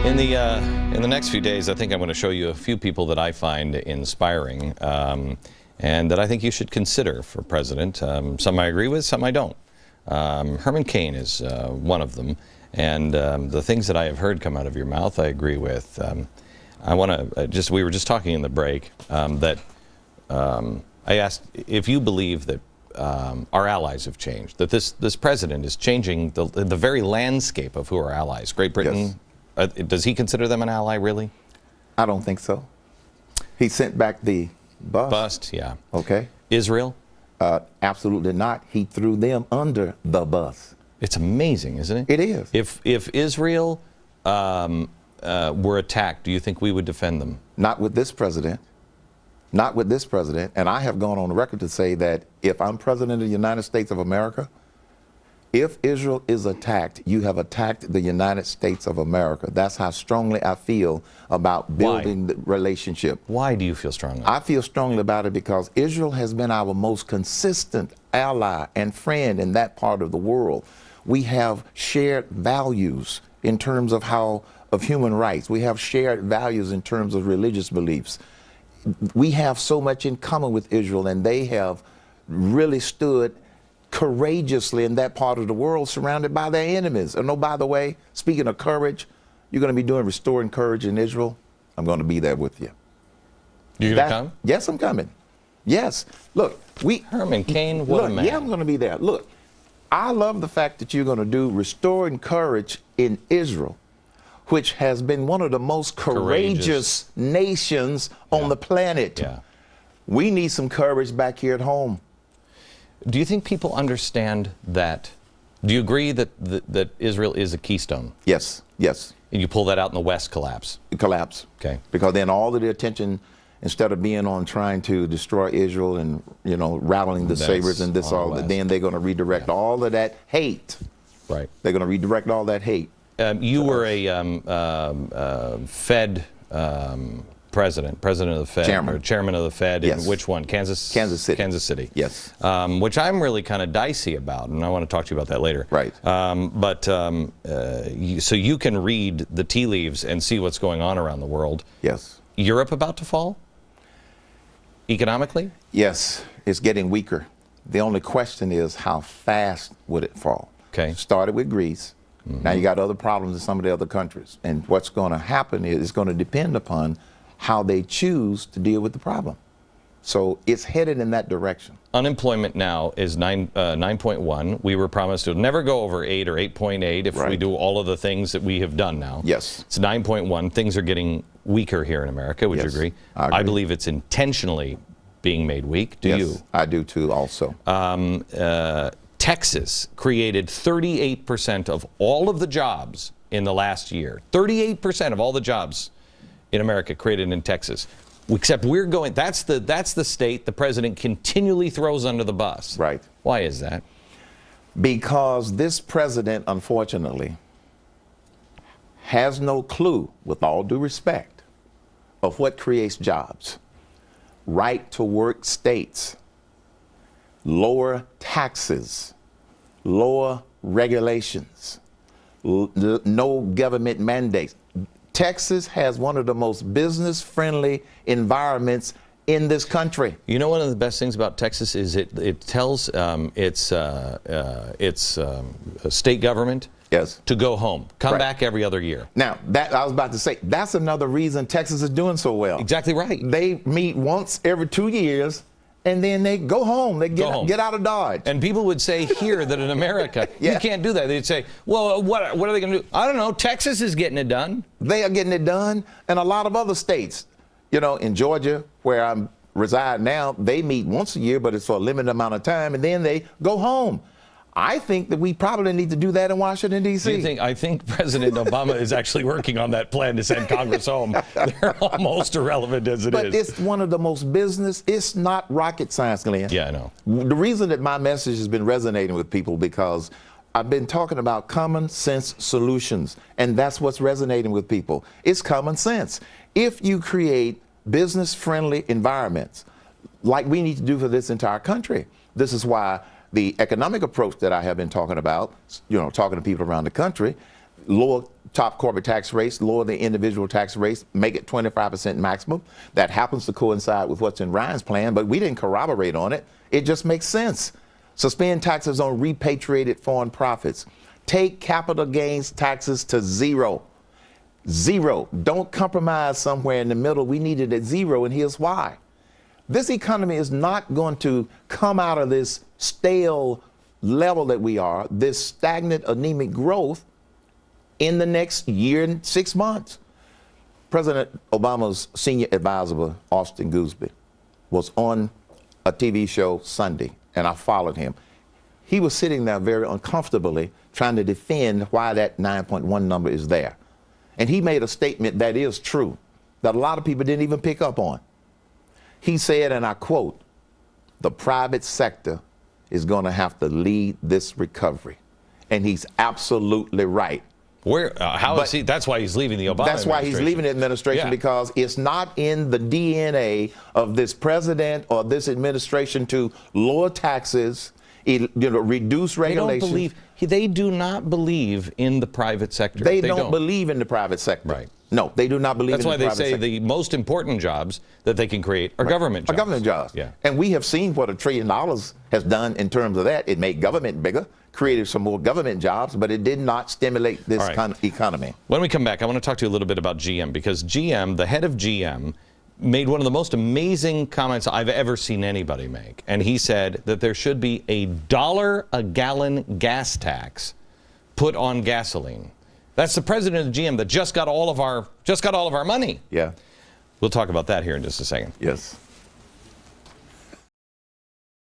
In the next few days, I think I'm going to show you a few people that I find inspiring and that I think you should consider for president. Some I agree with, some I don't. Herman Cain is one of them, and the things that I have heard come out of your mouth, I agree with. I want to we were just talking in the break that I asked if you believe that our allies have changed, that this president is changing the very landscape of who are allies. Great Britain. Yes. Does he consider them an ally, really? I don't think so. He sent back the bus. Bust, yeah. Okay. Israel? Absolutely not. He threw them under the bus. It's amazing, isn't it? It is. If Israel were attacked, do you think we would defend them? Not with this president. Not with this president. And I have gone on the record to say that if I'm president of the United States of America, if Israel is attacked, you have attacked the United States of America. That's how strongly I feel about building the relationship. Why do you feel strongly? I feel strongly about it because Israel has been our most consistent ally and friend in that part of the world. We have shared values in terms of human rights. We have shared values in terms of religious beliefs. We have so much in common with Israel, and they have really stood courageously in that part of the world, surrounded by their enemies. And oh, by the way, speaking of courage, you're going to be doing Restoring Courage in Israel. I'm going to be there with you. You're going to come? Yes, I'm coming. Yes. Look, Herman Cain, what a man. Yeah, I'm going to be there. Look, I love the fact that you're going to do Restoring Courage in Israel, which has been one of the most courageous nations on the planet. Yeah. We need some courage back here at home. Do you think people understand that? Do you agree that Israel is a keystone? Yes, yes. And you pull that out in the West collapse? Collapse. Okay. Because then all of the attention, instead of being on trying to destroy Israel and, you know, rattling the sabers and this all, then they're going to redirect all of that hate. Right. They're going to redirect all that hate. You were a Fed president of the Fed, chairman of the Fed. Yes. In which one? Kansas City. Kansas City. Yes. Which I'm really kind of dicey about, and I want to talk to you about that later. Right. So you can read the tea leaves and see what's going on around the world. Yes. Europe about to fall? Economically? Yes. It's getting weaker. The only question is how fast would it fall? Okay. Started with Greece. Mm-hmm. Now you got other problems in some of the other countries. And what's going to happen is it's going to depend upon how they choose to deal with the problem. So it's headed in that direction. Unemployment now is 9.1. We were promised it would never go over 8 or 8.8 if we do all of the things that we have done now. Yes. It's 9.1. Things are getting weaker here in America. Would you agree? I agree. I believe it's intentionally being made weak. Do you? I do too also. Texas created 38% of all of the jobs in the last year. 38% of all the jobs in America created in Texas. Except we're going, that's the state the president continually throws under the bus. Right. Why is that? Because this president, unfortunately, has no clue, with all due respect, of what creates jobs. Right to work states, lower taxes, lower regulations, no government mandates. Texas has one of the most business-friendly environments in this country. You know, one of the best things about Texas is it tells its state government to go home, come back every other year. Now, that I was about to say, that's another reason Texas is doing so well. Exactly right. They meet once every 2 years, and then they go home. They get out of Dodge. And people would say here that in America, you can't do that. They'd say, well, what are they going to do? I don't know. Texas is getting it done. They are getting it done. And a lot of other states, you know, in Georgia, where I reside now, they meet once a year, but it's for a limited amount of time, and then they go home. I think that we probably need to do that in Washington, D.C. I think President Obama is actually working on that plan to send Congress home. They're almost irrelevant as it is. But it's one of the most business. It's not rocket science, Glenn. Yeah, I know. The reason that my message has been resonating with people because I've been talking about common sense solutions, and that's what's resonating with people. It's common sense. If you create business-friendly environments, like we need to do for this entire country, this is why the economic approach that I have been talking about, you know, talking to people around the country, lower top corporate tax rates, lower the individual tax rates, make it 25% maximum. That happens to coincide with what's in Ryan's plan, but we didn't corroborate on it. It just makes sense. Suspend taxes on repatriated foreign profits. Take capital gains taxes to zero. Zero. Don't compromise somewhere in the middle. We need it at zero, and here's why. This economy is not going to come out of this stale level that we are, this stagnant, anemic growth, in the next year and 6 months. President Obama's senior advisor, Austin Goolsbee, was on a TV show Sunday, and I followed him. He was sitting there very uncomfortably trying to defend why that 9.1 number is there. And he made a statement that is true, that a lot of people didn't even pick up on. He said, and I quote, "The private sector is going to have to lead this recovery." And he's absolutely right. How is he? That's why he's leaving the Obama That's why he's leaving the administration, Yeah. because it's not in the DNA of this president or this administration to lower taxes, reduce regulations. They do not believe in the private sector. They don't believe in the private sector. Right. No, they do not believe in the private sector. That's why they say the most important jobs that they can create are government jobs. Are government jobs. Yeah. And we have seen what $1 trillion has done in terms of that. It made government bigger, created some more government jobs, but it did not stimulate this economy. When we come back, I want to talk to you a little bit about GM, because GM, the head of GM, made one of the most amazing comments I've ever seen anybody make. And he said that there should be $1 a gallon gas tax put on gasoline. That's the president of GM that just got all of our money. Yeah. We'll talk about that here in just a second. Yes.